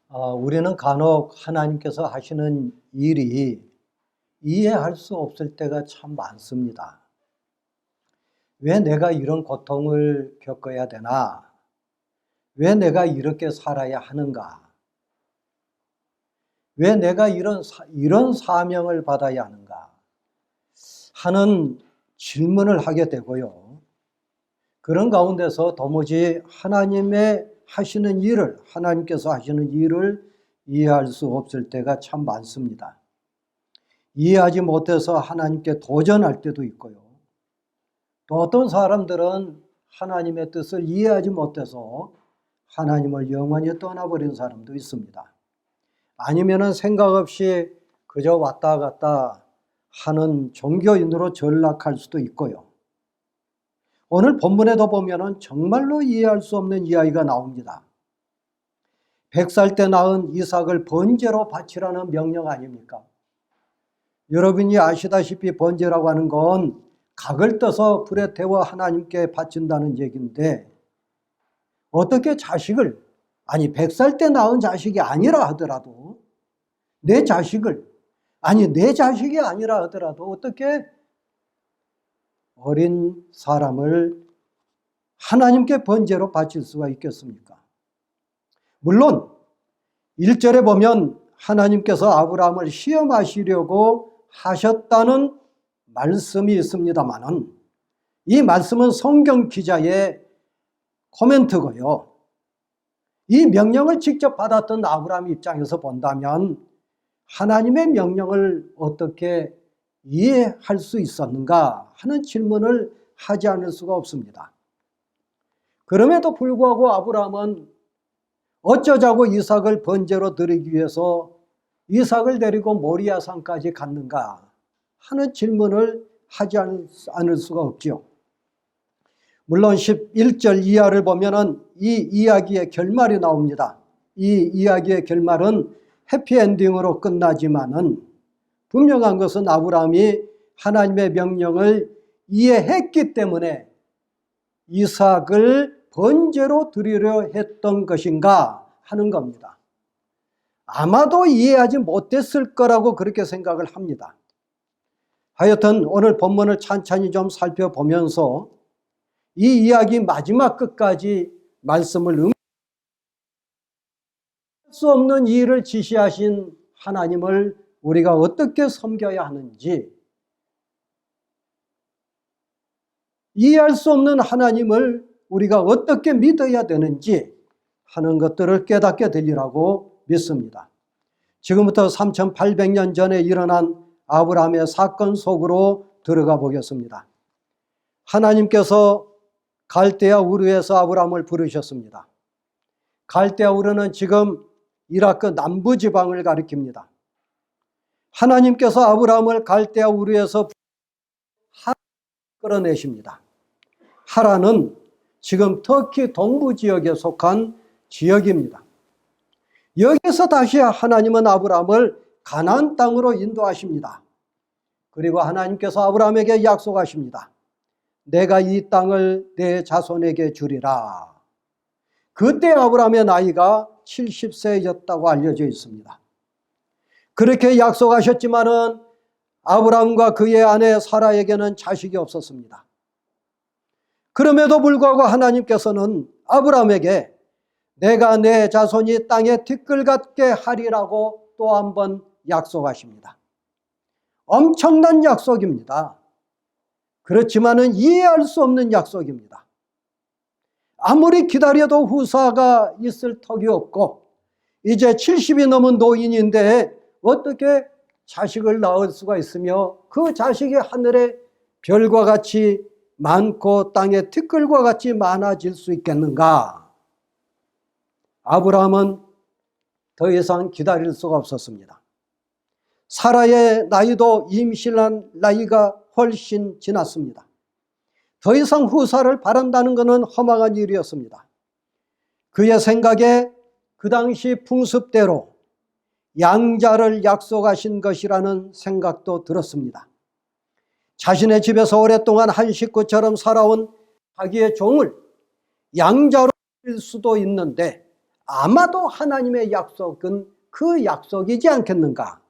우리는 간혹 하나님께서 하시는 일이 이해할 수 없을 때가 참 많습니다. 왜 내가 이런 고통을 겪어야 되나? 왜 내가 이렇게 살아야 하는가? 왜 내가 이런 사명을 받아야 하는가? 하는 질문을 하게 되고요. 그런 가운데서 도무지 하나님께서 하시는 일을 이해할 수 없을 때가 참 많습니다. 이해하지 못해서 하나님께 도전할 때도 있고요. 또 어떤 사람들은 하나님의 뜻을 이해하지 못해서 하나님을 영원히 떠나버린 사람도 있습니다. 아니면은 생각 없이 그저 왔다 갔다 하는 종교인으로 전락할 수도 있고요. 오늘 본문에도 보면은 정말로 이해할 수 없는 이야기가 나옵니다. 100살 때 낳은 이삭을 번제로 바치라는 명령 아닙니까? 여러분이 아시다시피 번제라고 하는 건 각을 떠서 불에 태워 하나님께 바친다는 얘기인데, 어떻게 100살 때 낳은 자식이 아니라 하더라도 내 자식이 아니라 하더라도 어떻게 어린 사람을 하나님께 번제로 바칠 수가 있겠습니까? 물론 1절에 보면 하나님께서 아브라함을 시험하시려고 하셨다는 말씀이 있습니다만은, 이 말씀은 성경 기자의 코멘트고요. 이 명령을 직접 받았던 아브라함 입장에서 본다면 하나님의 명령을 어떻게 이해할 수 있었는가 하는 질문을 하지 않을 수가 없습니다. 그럼에도 불구하고 아브라함은 어쩌자고 이삭을 번제로 드리기 위해서 이삭을 데리고 모리아 산까지 갔는가 하는 질문을 하지 않을 수가 없지요. 물론 11절 이하를 보면은 이 이야기의 결말이 나옵니다. 이 이야기의 결말은 해피엔딩으로 끝나지만은 분명한 것은 아브라함이 하나님의 명령을 이해했기 때문에 이삭을 번제로 드리려 했던 것인가 하는 겁니다. 아마도 이해하지 못했을 거라고 그렇게 생각을 합니다. 하여튼 오늘 본문을 찬찬히 좀 살펴보면서 이 이야기 마지막 끝까지 말씀을 할 수 없는 일을 지시하신 하나님을 우리가 어떻게 섬겨야 하는지, 이해할 수 없는 하나님을 우리가 어떻게 믿어야 되는지 하는 것들을 깨닫게 되리라고 믿습니다. 지금부터 3800년 전에 일어난 아브라함의 사건 속으로 들어가 보겠습니다. 하나님께서 갈대아 우르에서 아브라함을 부르셨습니다. 갈대아 우르는 지금 이라크 남부지방을 가리킵니다. 하나님께서 아브라함을 갈대아 우르에서 하란을 끌어내십니다. 하란은 지금 터키 동부 지역에 속한 지역입니다. 여기서 다시 하나님은 아브라함을 가나안 땅으로 인도하십니다. 그리고 하나님께서 아브라함에게 약속하십니다. 내가 이 땅을 내 자손에게 주리라. 그때 아브라함의 나이가 70세였다고 알려져 있습니다. 그렇게 약속하셨지만은 아브라함과 그의 아내 사라에게는 자식이 없었습니다. 그럼에도 불구하고 하나님께서는 아브라함에게 내가 내 자손이 땅에 티끌 같게 하리라고 또 한 번 약속하십니다. 엄청난 약속입니다. 그렇지만은 이해할 수 없는 약속입니다. 아무리 기다려도 후사가 있을 턱이 없고 이제 70이 넘은 노인인데 어떻게 자식을 낳을 수가 있으며 그 자식이 하늘의 별과 같이 많고 땅의 티끌과 같이 많아질 수 있겠는가? 아브라함은 더 이상 기다릴 수가 없었습니다. 사라의 나이도 임신한 나이가 훨씬 지났습니다. 더 이상 후사를 바란다는 것은 허망한 일이었습니다. 그의 생각에 그 당시 풍습대로 양자를 약속하신 것이라는 생각도 들었습니다. 자신의 집에서 오랫동안 한 식구처럼 살아온 자기의 종을 양자로 일 수도 있는데 아마도 하나님의 약속은 그 약속이지 않겠는가?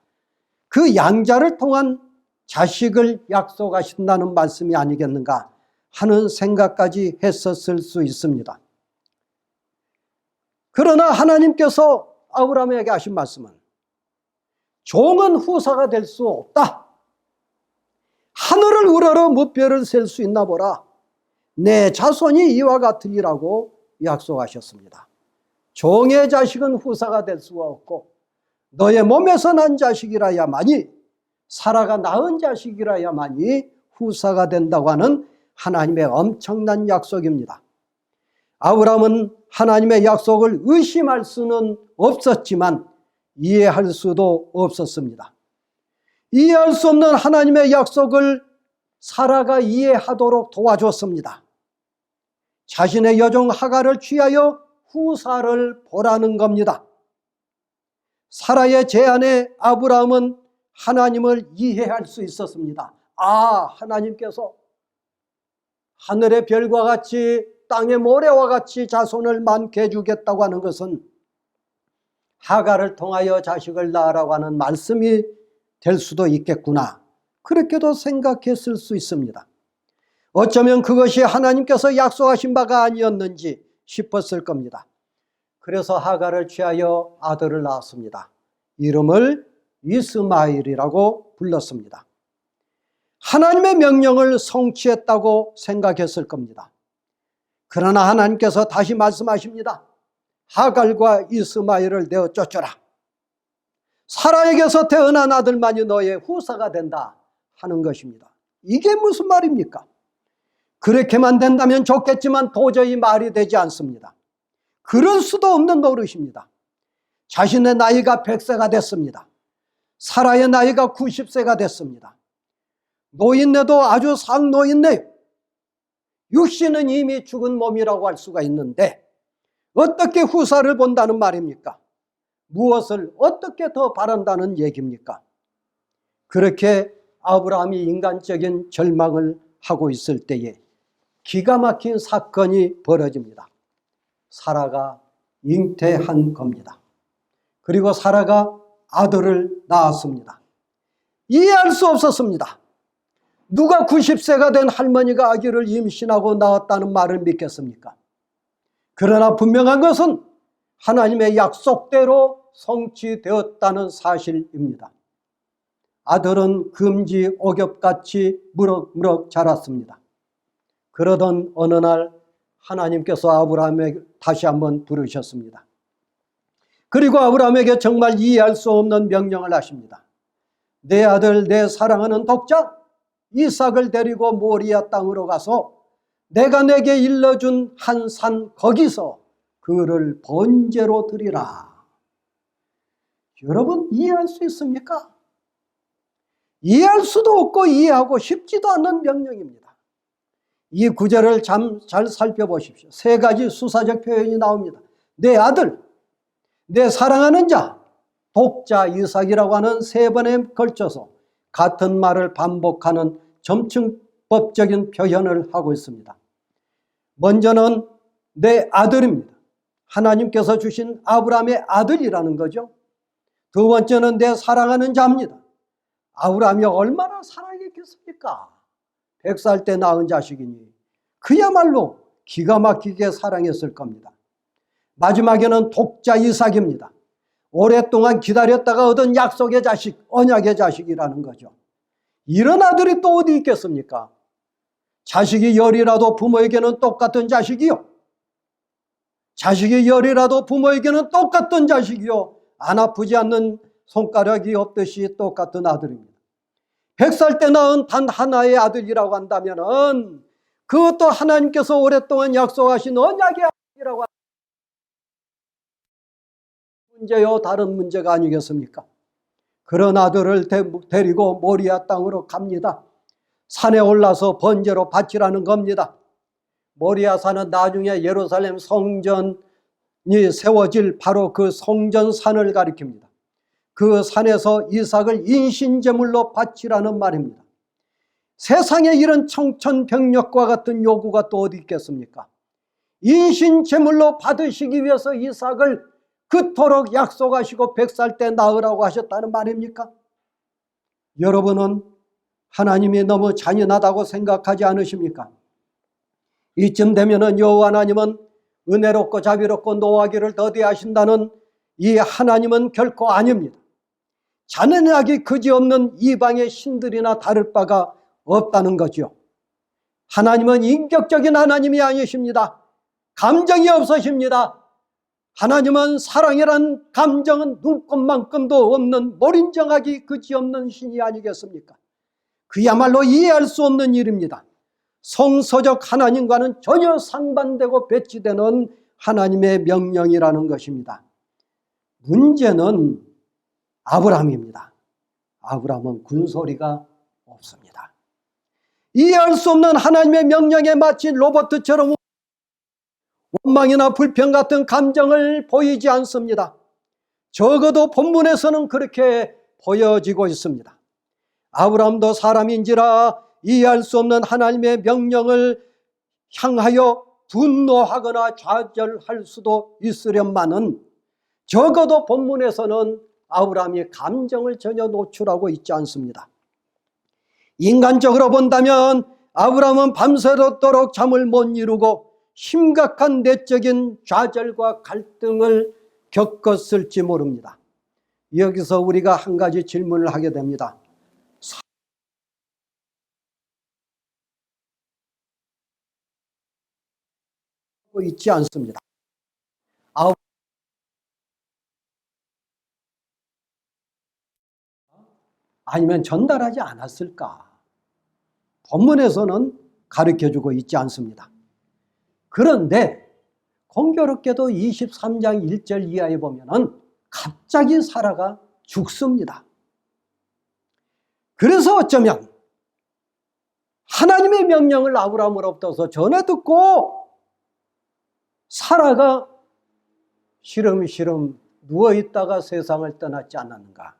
그 양자를 통한 자식을 약속하신다는 말씀이 아니겠는가 하는 생각까지 했었을 수 있습니다. 그러나 하나님께서 아브라함에게 하신 말씀은 종은 후사가 될 수 없다. 하늘을 우러러 무뼈를 셀 수 있나 보라. 내 자손이 이와 같으리라고 약속하셨습니다. 종의 자식은 후사가 될 수가 없고 너의 몸에서 난 자식이라야만이, 사라가 낳은 자식이라야만이 후사가 된다고 하는 하나님의 엄청난 약속입니다. 아브라함은 하나님의 약속을 의심할 수는 없었지만 이해할 수도 없었습니다. 이해할 수 없는 하나님의 약속을 사라가 이해하도록 도와줬습니다. 자신의 여종 하갈을 취하여 후사를 보라는 겁니다. 사라의 제안에 아브라함은 하나님을 이해할 수 있었습니다. 아, 하나님께서 하늘의 별과 같이 땅의 모래와 같이 자손을 많게 해주겠다고 하는 것은 하갈을 통하여 자식을 낳으라고 하는 말씀이 될 수도 있겠구나, 그렇게도 생각했을 수 있습니다. 어쩌면 그것이 하나님께서 약속하신 바가 아니었는지 싶었을 겁니다. 그래서 하갈을 취하여 아들을 낳았습니다. 이름을 이스마엘이라고 불렀습니다. 하나님의 명령을 성취했다고 생각했을 겁니다. 그러나 하나님께서 다시 말씀하십니다. 하갈과 이스마엘을 내어 쫓아라. 사라에게서 태어난 아들만이 너의 후사가 된다 하는 것입니다. 이게 무슨 말입니까? 그렇게만 된다면 좋겠지만 도저히 말이 되지 않습니다. 그럴 수도 없는 노릇입니다. 자신의 나이가 100세가 됐습니다. 사라의 나이가 90세가 됐습니다. 노인네도 아주 상노인네요. 육신은 이미 죽은 몸이라고 할 수가 있는데 어떻게 후사를 본다는 말입니까? 무엇을 어떻게 더 바란다는 얘기입니까? 그렇게 아브라함이 인간적인 절망을 하고 있을 때에 기가 막힌 사건이 벌어집니다. 사라가 잉태한 겁니다. 그리고 사라가 아들을 낳았습니다. 이해할 수 없었습니다. 누가 90세가 된 할머니가 아기를 임신하고 낳았다는 말을 믿겠습니까? 그러나 분명한 것은 하나님의 약속대로 성취되었다는 사실입니다. 아들은 금지 오겹같이 무럭무럭 자랐습니다. 그러던 어느 날 하나님께서 아브라함에게 다시 한번 부르셨습니다. 그리고 아브라함에게 정말 이해할 수 없는 명령을 하십니다. 내 아들, 내 사랑하는 독자 이삭을 데리고 모리아 땅으로 가서 내가 내게 일러준 한 산 거기서 그를 번제로 드리라. 여러분, 이해할 수 있습니까? 이해할 수도 없고 이해하고 싶지도 않는 명령입니다. 이 구절을 잘 살펴보십시오. 세 가지 수사적 표현이 나옵니다. 내 아들, 내 사랑하는 자, 독자 이삭이라고 하는 세 번에 걸쳐서 같은 말을 반복하는 점층법적인 표현을 하고 있습니다. 먼저는 내 아들입니다. 하나님께서 주신 아브라함의 아들이라는 거죠. 두 번째는 내 사랑하는 자입니다. 아브라함이 얼마나 사랑했겠습니까? 100살 때 낳은 자식이니 그야말로 기가 막히게 사랑했을 겁니다. 마지막에는 독자 이삭입니다. 오랫동안 기다렸다가 얻은 약속의 자식, 언약의 자식이라는 거죠. 이런 아들이 또 어디 있겠습니까? 자식이 열이라도 부모에게는 똑같은 자식이요. 자식이 열이라도 부모에게는 똑같은 자식이요. 안 아프지 않는 손가락이 없듯이 똑같은 아들입니다. 100살 때 낳은 단 하나의 아들이라고 한다면 그것도 하나님께서 오랫동안 약속하신 언약의 아들이라고 하는 문제요, 다른 문제가 아니겠습니까? 그런 아들을 데리고 모리아 땅으로 갑니다. 산에 올라서 번제로 바치라는 겁니다. 모리아 산은 나중에 예루살렘 성전이 세워질 바로 그 성전산을 가리킵니다. 그 산에서 이삭을 인신제물로 바치라는 말입니다. 세상에 이런 청천벽력과 같은 요구가 또 어디 있겠습니까? 인신제물로 받으시기 위해서 이삭을 그토록 약속하시고 100살 때 낳으라고 하셨다는 말입니까? 여러분은 하나님이 너무 잔인하다고 생각하지 않으십니까? 이쯤 되면은 여호와 하나님은 은혜롭고 자비롭고 노하기를 더디하신다는 이 하나님은 결코 아닙니다. 잔인하기 그지없는 이방의 신들이나 다를 바가 없다는 거죠. 하나님은 인격적인 하나님이 아니십니다. 감정이 없으십니다. 하나님은 사랑이란 감정은 눈꼽만큼도 없는 몰인정하기 그지없는 신이 아니겠습니까? 그야말로 이해할 수 없는 일입니다. 성서적 하나님과는 전혀 상반되고 배치되는 하나님의 명령이라는 것입니다. 문제는 아브라함입니다. 아브라함은 군소리가 없습니다. 이해할 수 없는 하나님의 명령에 마치 로봇처럼 원망이나 불평 같은 감정을 보이지 않습니다. 적어도 본문에서는 그렇게 보여지고 있습니다. 아브라함도 사람인지라 이해할 수 없는 하나님의 명령을 향하여 분노하거나 좌절할 수도 있으련만은 적어도 본문에서는 아브라함이 감정을 전혀 노출하고 있지 않습니다. 인간적으로 본다면 아브라함은 밤새도록 잠을 못 이루고 심각한 내적인 좌절과 갈등을 겪었을지 모릅니다. 여기서 우리가 한 가지 질문을 하게 됩니다. 있지 않습니다. 아니면 전달하지 않았을까? 본문에서는 가르쳐주고 있지 않습니다. 그런데 공교롭게도 23장 1절 이하에 보면은 갑자기 사라가 죽습니다. 그래서 어쩌면 하나님의 명령을 아브라함으로부터 전해 듣고 사라가 시름시름 누워있다가 세상을 떠났지 않았는가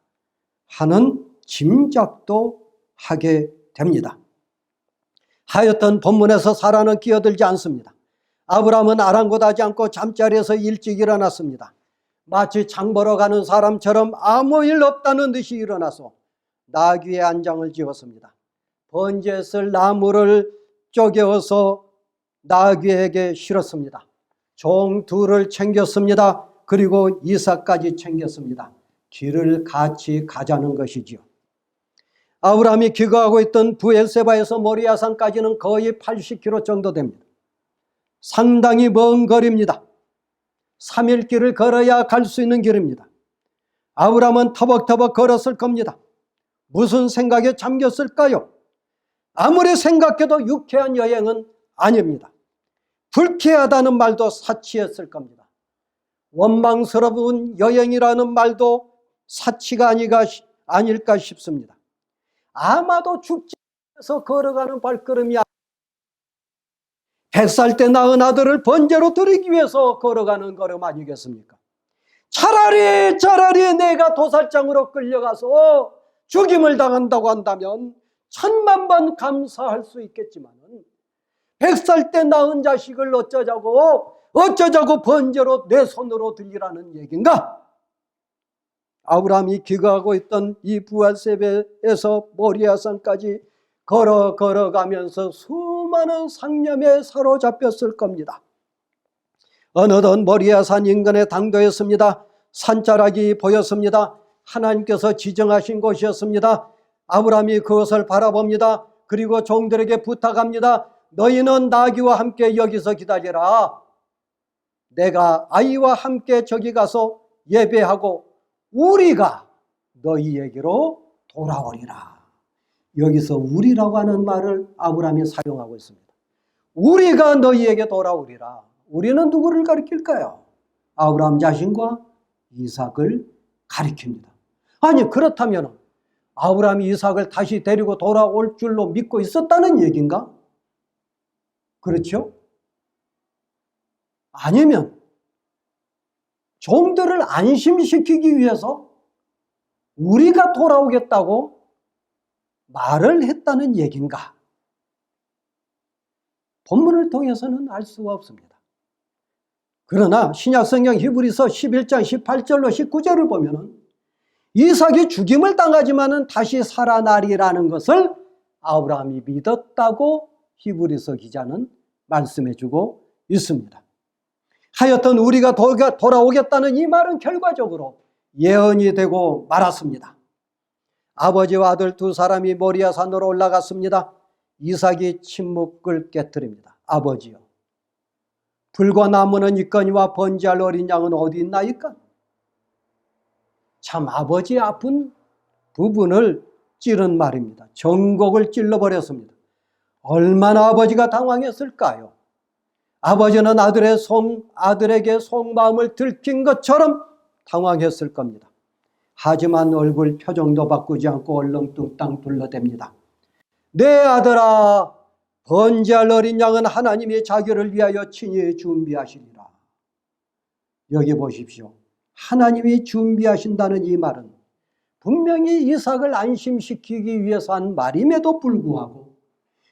하는 짐작도 하게 됩니다. 하여튼 본문에서 사라는 끼어들지 않습니다. 아브라함은 아랑곳하지 않고 잠자리에서 일찍 일어났습니다. 마치 장 보러 가는 사람처럼 아무 일 없다는 듯이 일어나서 나귀의 안장을 지었습니다. 번제에 쓸 나무를 쪼개어서 나귀에게 실었습니다. 종 둘을 챙겼습니다. 그리고 이삭까지 챙겼습니다. 길을 같이 가자는 것이지요. 아브라함이 귀가하고 있던 브엘세바에서 모리아산까지는 거의 80km 정도 됩니다. 상당히 먼 거리입니다. 3일 길을 걸어야 갈 수 있는 길입니다. 아브라함은 터벅터벅 걸었을 겁니다. 무슨 생각에 잠겼을까요? 아무리 생각해도 유쾌한 여행은 아닙니다. 불쾌하다는 말도 사치했을 겁니다. 원망스러운 여행이라는 말도 사치가 아닐까 싶습니다. 아마도 죽지 않아서 걸어가는 발걸음이 100살 때 낳은 아들을 번제로 드리기 위해서 걸어가는 걸음 아니겠습니까? 차라리 내가 도살장으로 끌려가서 죽임을 당한다고 한다면 1000만 번 감사할 수 있겠지만 100살 때 낳은 자식을 어쩌자고 번제로 내 손으로 드리라는 얘기인가? 아브라함이 귀가하고 있던 이 브엘세바에서 모리아산까지 걸어가면서 수많은 상념에 사로잡혔을 겁니다. 어느덧 모리아산 인근에 당도했습니다. 산자락이 보였습니다. 하나님께서 지정하신 곳이었습니다. 아브라함이 그것을 바라봅니다. 그리고 종들에게 부탁합니다. 너희는 나귀와 함께 여기서 기다리라. 내가 아이와 함께 저기 가서 예배하고 우리가 너희에게로 돌아오리라. 여기서 우리라고 하는 말을 아브라함이 사용하고 있습니다. 우리가 너희에게 돌아오리라. 우리는 누구를 가리킬까요? 아브라함 자신과 이삭을 가리킵니다. 아니 그렇다면 아브라함이 이삭을 다시 데리고 돌아올 줄로 믿고 있었다는 얘기인가? 그렇죠? 아니면 종들을 안심시키기 위해서 우리가 돌아오겠다고 말을 했다는 얘기인가? 본문을 통해서는 알 수가 없습니다. 그러나 신약성경 히브리서 11장 18절로 19절을 보면은 이삭이 죽임을 당하지만은 다시 살아나리라는 것을 아브라함이 믿었다고 히브리서 기자는 말씀해주고 있습니다. 하여튼 우리가 돌아오겠다는 이 말은 결과적으로 예언이 되고 말았습니다. 아버지와 아들 두 사람이 모리아 산으로 올라갔습니다. 이삭이 침묵을 깨뜨립니다. 아버지요, 불과 나무는 있거니와 번제할 어린 양은 어디 있나이까? 참 아버지의 아픈 부분을 찌른 말입니다. 전곡을 찔러버렸습니다. 얼마나 아버지가 당황했을까요? 아버지는 아들에게 속마음을 들킨 것처럼 당황했을 겁니다. 하지만 얼굴 표정도 바꾸지 않고 얼렁뚱땅 둘러댑니다. 내 아들아, 번제할 어린 양은 하나님이 자기를 위하여 친히 준비하시리라. 여기 보십시오. 하나님이 준비하신다는 이 말은 분명히 이삭을 안심시키기 위해서 한 말임에도 불구하고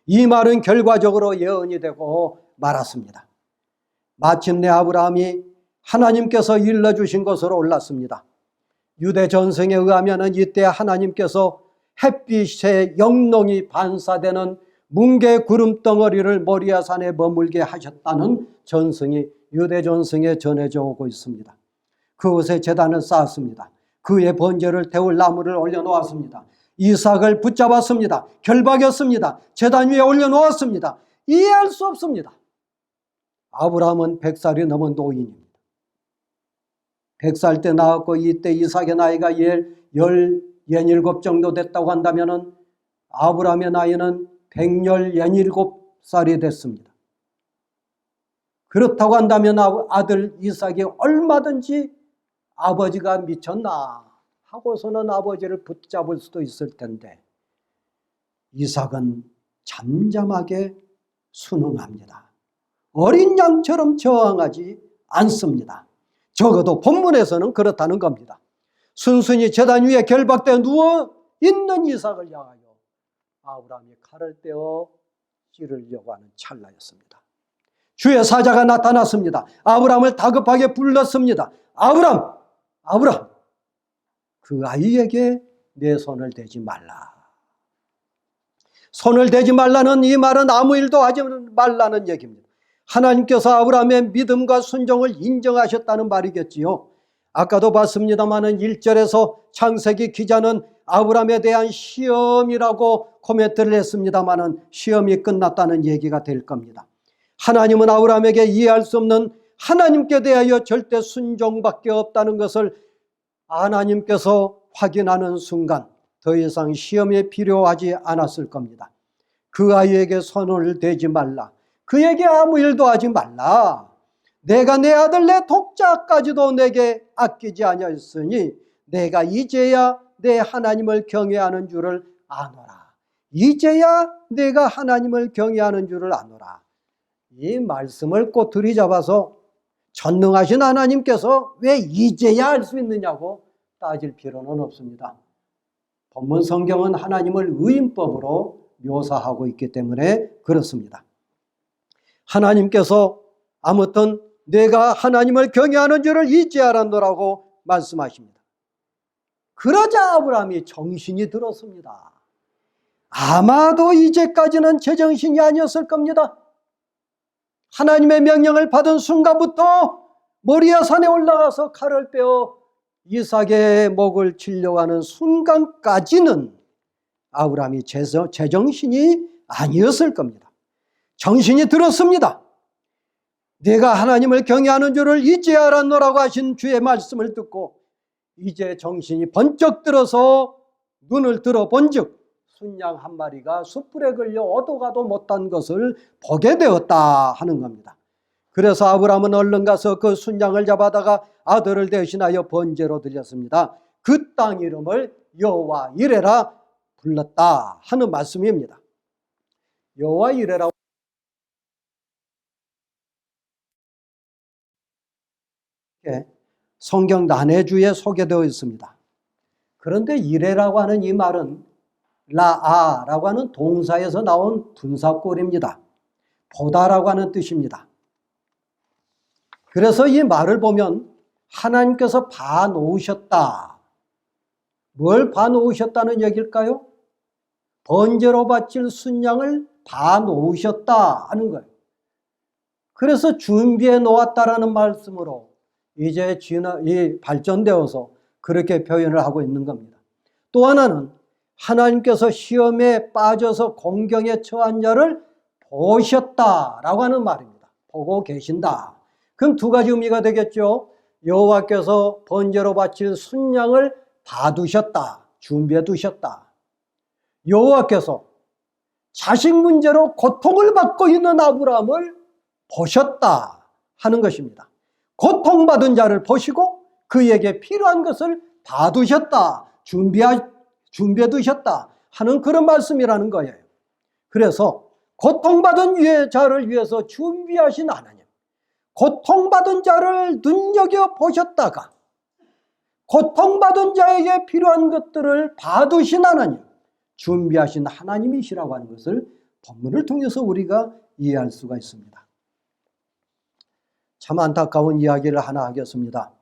이 말은 결과적으로 예언이 되고 말았습니다. 마침내 아브라함이 하나님께서 일러주신 것으로 올랐습니다. 유대 전승에 의하면 이때 하나님께서 햇빛에 영롱이 반사되는 뭉게 구름덩어리를 모리아산에 머물게 하셨다는 전승이 유대 전승에 전해져 오고 있습니다. 그곳에 제단을 쌓았습니다. 그의 번제를 태울 나무를 올려놓았습니다. 이삭을 붙잡았습니다. 결박했습니다. 제단 위에 올려놓았습니다. 이해할 수 없습니다. 아브라함은 100살이 넘은 노인입니다. 100살 때 나왔고 이때 이삭의 나이가 17 정도 됐다고 한다면 아브라함의 나이는 117살이 됐습니다. 그렇다고 한다면 아들 이삭이 얼마든지 아버지가 미쳤나 하고서는 아버지를 붙잡을 수도 있을 텐데 이삭은 잠잠하게 순응합니다. 어린 양처럼 저항하지 않습니다. 적어도 본문에서는 그렇다는 겁니다. 순순히 제단 위에 결박되어 누워있는 이삭을 향하여 아브라함이 칼을 떼어 찌르려고 하는 찰나였습니다. 주의 사자가 나타났습니다. 아브라함을 다급하게 불렀습니다. 아브라함! 아브라함! 그 아이에게 내 손을 대지 말라. 손을 대지 말라는 이 말은 아무 일도 하지 말라는 얘기입니다. 하나님께서 아브라함의 믿음과 순종을 인정하셨다는 말이겠지요. 아까도 봤습니다마는 1절에서 창세기 기자는 아브라함에 대한 시험이라고 코멘트를 했습니다마는 시험이 끝났다는 얘기가 될 겁니다. 하나님은 아브라함에게 이해할 수 없는 하나님께 대하여 절대 순종밖에 없다는 것을 하나님께서 확인하는 순간 더 이상 시험이 필요하지 않았을 겁니다. 그 아이에게 손을 대지 말라. 그에게 아무 일도 하지 말라. 내가 내 아들 내 독자까지도 내게 아끼지 아니하였으니 내가 이제야 내 하나님을 경외하는 줄을 아노라. 이제야 내가 하나님을 경외하는 줄을 아노라. 이 말씀을 꼬투리 잡아서 전능하신 하나님께서 왜 이제야 할 수 있느냐고 따질 필요는 없습니다. 본문 성경은 하나님을 의인법으로 묘사하고 있기 때문에 그렇습니다. 하나님께서 아무튼 내가 하나님을 경외하는 줄을 잊지 않았노라고 말씀하십니다. 그러자 아브라함이 정신이 들었습니다. 아마도 이제까지는 제정신이 아니었을 겁니다. 하나님의 명령을 받은 순간부터 모리아 산에 올라가서 칼을 빼어 이삭의 목을 치려고 하는 순간까지는 아브라함이 제정신이 아니었을 겁니다. 정신이 들었습니다. 내가 하나님을 경외하는 줄을 이제 알았노라고 하신 주의 말씀을 듣고 이제 정신이 번쩍 들어서 눈을 들어본 즉 순양 한 마리가 숯불에 걸려 어도 가도 못한 것을 보게 되었다 하는 겁니다. 그래서 아브라함은 얼른 가서 그 순양을 잡아다가 아들을 대신하여 번제로 드렸습니다. 그 땅 이름을 여호와 이레라 불렀다 하는 말씀입니다. 여호와 이레라고 성경 난해주에 소개되어 있습니다. 그런데 이레라고 하는 이 말은 라아라고 하는 동사에서 나온 분사꼴입니다. 보다라고 하는 뜻입니다. 그래서 이 말을 보면 하나님께서 봐놓으셨다. 뭘 봐놓으셨다는 얘기일까요? 번제로 바칠 순양을 봐놓으셨다 하는 거예요. 그래서 준비해 놓았다라는 말씀으로 이제 발전되어서 그렇게 표현을 하고 있는 겁니다. 또 하나는 하나님께서 시험에 빠져서 공경에 처한 자를 보셨다라고 하는 말입니다. 보고 계신다. 그럼 두 가지 의미가 되겠죠. 여호와께서 번제로 바칠 순양을 봐두셨다. 준비해 두셨다. 여호와께서 자식 문제로 고통을 받고 있는 아브라함을 보셨다 하는 것입니다. 고통받은 자를 보시고 그에게 필요한 것을 봐두셨다. 준비해 두셨다 하는 그런 말씀이라는 거예요. 그래서 고통받은 자를 위해서 준비하신 하나님, 고통받은 자를 눈여겨보셨다가 고통받은 자에게 필요한 것들을 봐두신 하나님, 준비하신 하나님이시라고 하는 것을 본문을 통해서 우리가 이해할 수가 있습니다. 참 안타까운 이야기를 하나 하겠습니다.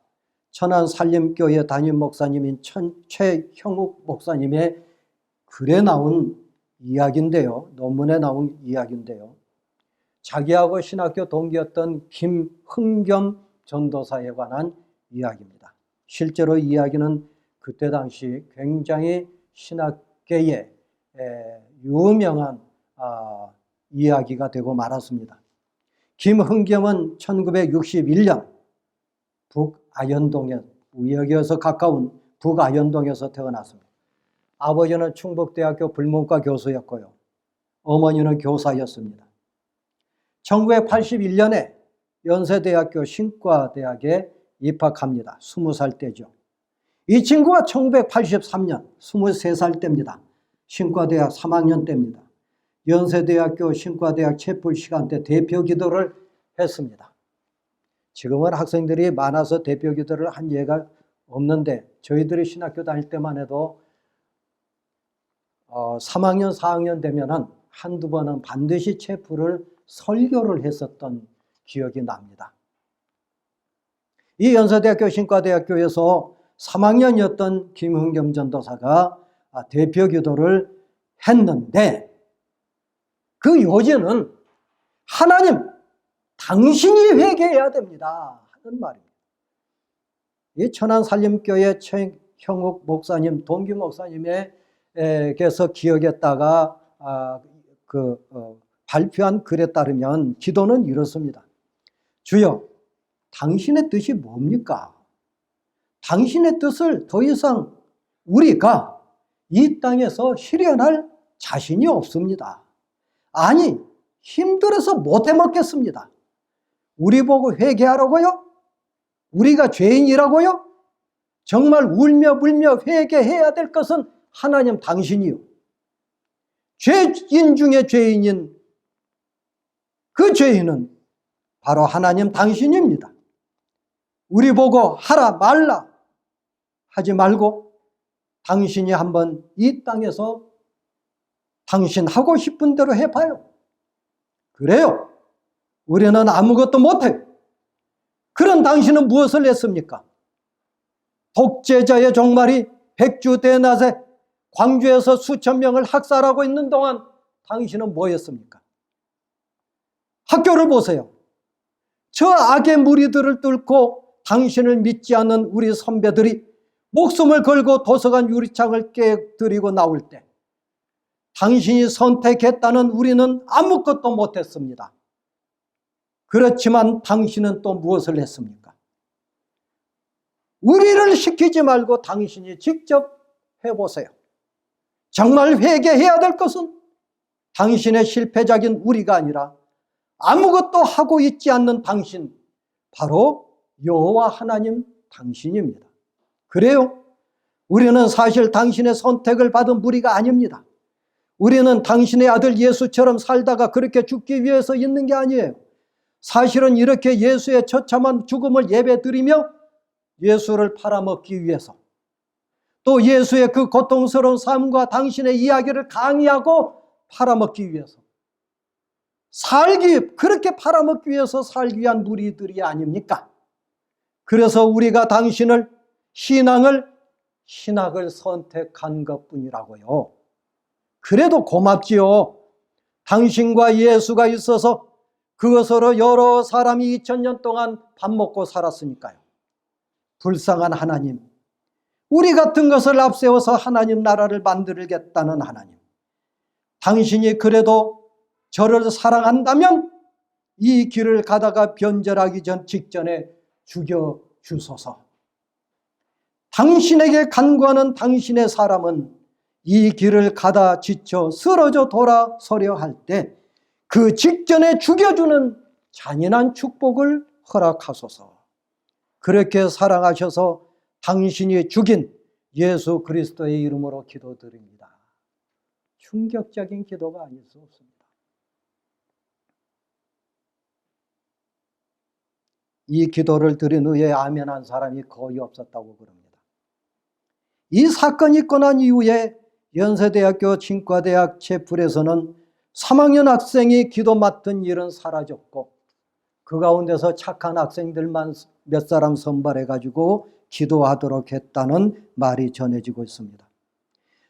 천안살림교회 담임 목사님인 최형욱 목사님의 글에 나온 이야기인데요. 논문에 나온 이야기인데요. 자기하고 신학교 동기였던 김흥겸 전도사에 관한 이야기입니다. 실제로 이 이야기는 그때 당시 굉장히 신학계에 유명한 이야기가 되고 말았습니다. 김흥겸은 1961년 북아현동에, 여기에서 가까운 북아현동에서 태어났습니다. 아버지는 충북대학교 불문과 교수였고요. 어머니는 교사였습니다. 1981년에 연세대학교 신과대학에 입학합니다. 20살 때죠. 이 친구가 1983년 23살 때입니다. 신과대학 3학년 때입니다. 연세대학교 신과대학 채플 시간 때 대표 기도를 했습니다. 지금은 학생들이 많아서 대표 기도를 한 예가 없는데 저희들이 신학교 다닐 때만 해도 3학년, 4학년 되면은 한두 번은 반드시 채플을 설교를 했었던 기억이 납니다. 이 연세대학교 신과대학교에서 3학년이었던 김흥겸 전도사가 대표 기도를 했는데 그 요지는 하나님, 당신이 회개해야 됩니다 하는 말입니다. 이 천안살림교회 최형욱 목사님, 동기 목사님에게서 기억했다가 발표한 글에 따르면 기도는 이렇습니다. 주여, 당신의 뜻이 뭡니까? 당신의 뜻을 더 이상 우리가 이 땅에서 실현할 자신이 없습니다. 아니, 힘들어서 못 해먹겠습니다. 우리 보고 회개하라고요? 우리가 죄인이라고요? 정말 울며 불며 회개해야 될 것은 하나님 당신이요. 죄인 중에 죄인인 그 죄인은 바로 하나님 당신입니다. 우리 보고 하라 말라 하지 말고 당신이 한번 이 땅에서 당신 하고 싶은 대로 해봐요. 그래요. 우리는 아무것도 못해요. 그런 당신은 무엇을 했습니까? 독재자의 종말이 백주대낮에 광주에서 수천 명을 학살하고 있는 동안 당신은 뭐 했습니까? 학교를 보세요. 저 악의 무리들을 뚫고 당신을 믿지 않는 우리 선배들이 목숨을 걸고 도서관 유리창을 깨뜨리고 나올 때 당신이 선택했다는 우리는 아무것도 못했습니다. 그렇지만 당신은 또 무엇을 했습니까? 우리를 시키지 말고 당신이 직접 해보세요. 정말 회개해야 될 것은 당신의 실패작인 우리가 아니라 아무것도 하고 있지 않는 당신, 바로 여호와 하나님 당신입니다. 그래요? 우리는 사실 당신의 선택을 받은 무리가 아닙니다. 우리는 당신의 아들 예수처럼 살다가 그렇게 죽기 위해서 있는 게 아니에요. 사실은 이렇게 예수의 처참한 죽음을 예배드리며 예수를 팔아먹기 위해서, 또 예수의 그 고통스러운 삶과 당신의 이야기를 강의하고 팔아먹기 위해서 그렇게 팔아먹기 위해서 살기 위한 무리들이 아닙니까? 그래서 우리가 당신을 신학을 선택한 것뿐이라고요. 그래도 고맙지요. 당신과 예수가 있어서 그것으로 여러 사람이 2000년 동안 밥 먹고 살았으니까요. 불쌍한 하나님, 우리 같은 것을 앞세워서 하나님 나라를 만들겠다는 하나님, 당신이 그래도 저를 사랑한다면 이 길을 가다가 변절하기 직전에 죽여주소서. 당신에게 간구하는 당신의 사람은 이 길을 가다 지쳐 쓰러져 돌아서려 할 때 그 직전에 죽여주는 잔인한 축복을 허락하소서. 그렇게 사랑하셔서 당신이 죽인 예수 그리스도의 이름으로 기도드립니다. 충격적인 기도가 아닐 수 없습니다. 이 기도를 드린 후에 아멘한 사람이 거의 없었다고 그럽니다. 이 사건이 있고 난 이후에 연세대학교 치과대학 채플에서는 3학년 학생이 기도 맡은 일은 사라졌고 그 가운데서 착한 학생들만 몇 사람 선발해가지고 기도하도록 했다는 말이 전해지고 있습니다.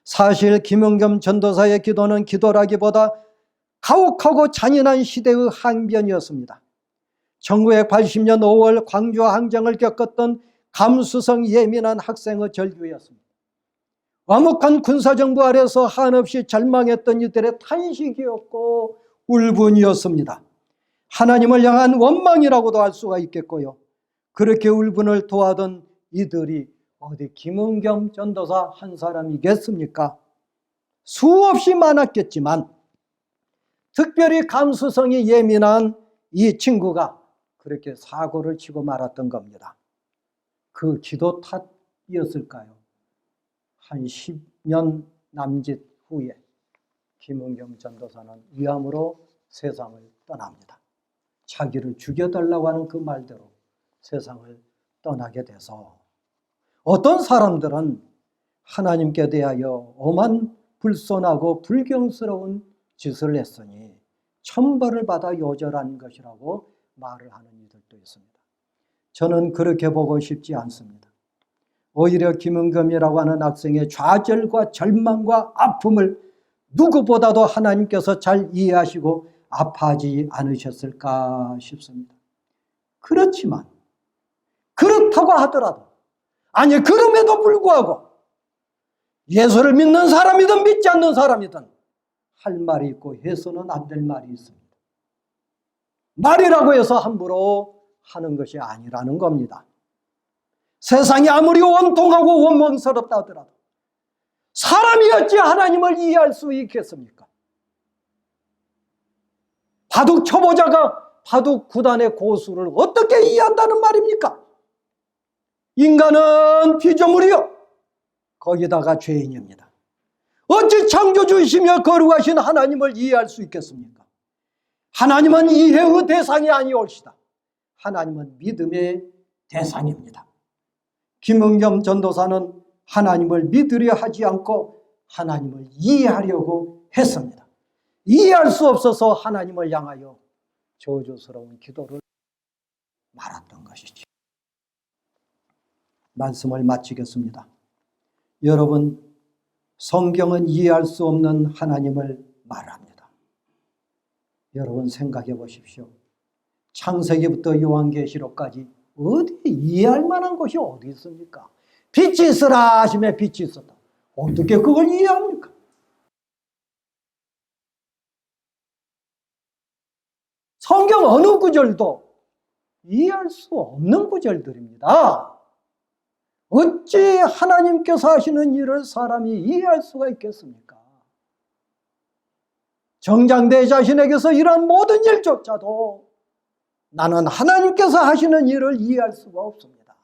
사실 김은겸 전도사의 기도는 기도라기보다 가혹하고 잔인한 시대의 항변이었습니다. 1980년 5월 광주 항쟁을 겪었던 감수성 예민한 학생의 절규였습니다. 암흑한 군사정부 아래서 한없이 절망했던 이들의 탄식이었고 울분이었습니다. 하나님을 향한 원망이라고도 할 수가 있겠고요. 그렇게 울분을 토하던 이들이 어디 김은겸 전도사 한 사람이겠습니까? 수없이 많았겠지만 특별히 감수성이 예민한 이 친구가 그렇게 사고를 치고 말았던 겁니다. 그 기도 탓이었을까요? 한 10년 남짓 후에 김은겸 전도사는 위암으로 세상을 떠납니다. 자기를 죽여달라고 하는 그 말대로 세상을 떠나게 돼서 어떤 사람들은 하나님께 대하여 엄한 불손하고 불경스러운 짓을 했으니 천벌을 받아 요절한 것이라고 말을 하는 이들도 있습니다. 저는 그렇게 보고 싶지 않습니다. 오히려 김은겸이라고 하는 학생의 좌절과 절망과 아픔을 누구보다도 하나님께서 잘 이해하시고 아파하지 않으셨을까 싶습니다. 그렇지만 그렇다고 하더라도 아니 그럼에도 불구하고 예수를 믿는 사람이든 믿지 않는 사람이든 할 말이 있고 해서는 안 될 말이 있습니다. 말이라고 해서 함부로 하는 것이 아니라는 겁니다. 세상이 아무리 원통하고 원망스럽다 하더라도 사람이 어찌 하나님을 이해할 수 있겠습니까? 바둑 초보자가 바둑 구단의 고수를 어떻게 이해한다는 말입니까? 인간은 피조물이요 거기다가 죄인입니다. 어찌 창조주이시며 거룩하신 하나님을 이해할 수 있겠습니까? 하나님은 이해의 대상이 아니올시다. 하나님은 믿음의 대상입니다. 김은겸 전도사는 하나님을 믿으려 하지 않고 하나님을 이해하려고 했습니다. 이해할 수 없어서 하나님을 향하여 저주스러운 기도를 말았던 것이죠. 말씀을 마치겠습니다. 여러분, 성경은 이해할 수 없는 하나님을 말합니다. 여러분 생각해 보십시오. 창세기부터 요한계시록까지 어디 이해할 만한 것이 어디 있습니까? 빛이 있으라 하시며 빛이 있었다. 어떻게 그걸 이해합니까? 성경 어느 구절도 이해할 수 없는 구절들입니다. 어찌 하나님께서 하시는 일을 사람이 이해할 수가 있겠습니까? 정작 내 자신에게서 이러한 모든 일조차도 나는 하나님께서 하시는 일을 이해할 수가 없습니다.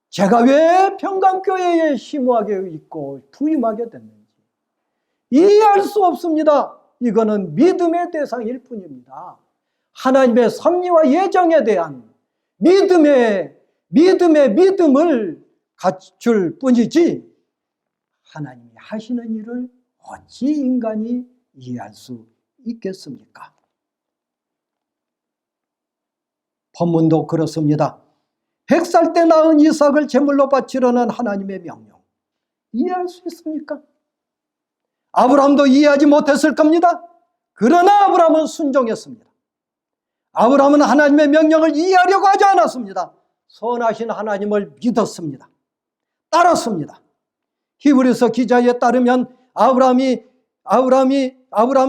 제가 왜 평강교회에 심오하게 있고 부임하게 됐는지 이해할 수 없습니다. 이거는 믿음의 대상일 뿐입니다. 하나님의 섭리와 예정에 대한 믿음을 갖출 뿐이지 하나님이 하시는 일을 어찌 인간이 이해할 수 있겠습니까? 본문도 그렇습니다. 100살 때 낳은 이삭을 제물로 바치려는 하나님의 명령, 이해할 수 있습니까? 아브라함도 이해하지 못했을 겁니다. 그러나 아브라함은 순종했습니다. 아브라함은 하나님의 명령을 이해하려고 하지 않았습니다. 선하신 하나님을 믿었습니다. 따랐습니다. 히브리서 기자에 따르면 아브라함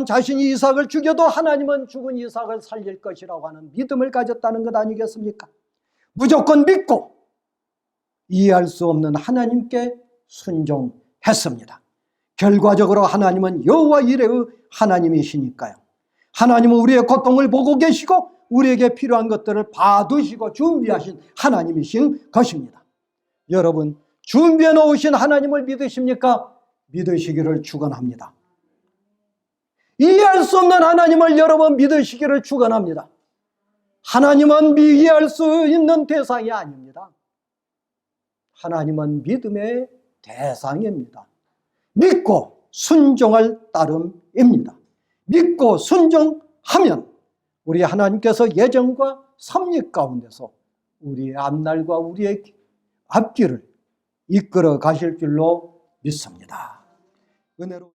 자신이 이삭을 죽여도 하나님은 죽은 이삭을 살릴 것이라고 하는 믿음을 가졌다는 것 아니겠습니까? 무조건 믿고 이해할 수 없는 하나님께 순종했습니다. 결과적으로 하나님은 여호와 이레의 하나님이시니까요. 하나님은 우리의 고통을 보고 계시고 우리에게 필요한 것들을 봐두시고 준비하신 하나님이신 것입니다. 여러분, 준비해 놓으신 하나님을 믿으십니까? 믿으시기를 축원합니다. 이해할 수 없는 하나님을 여러분 믿으시기를 축원합니다. 하나님은 이해할 수 있는 대상이 아닙니다. 하나님은 믿음의 대상입니다. 믿고 순종할 따름입니다. 믿고 순종하면 우리 하나님께서 예정과 섭리 가운데서 우리의 앞날과 우리의 앞길을 이끌어 가실 줄로 믿습니다. 은혜로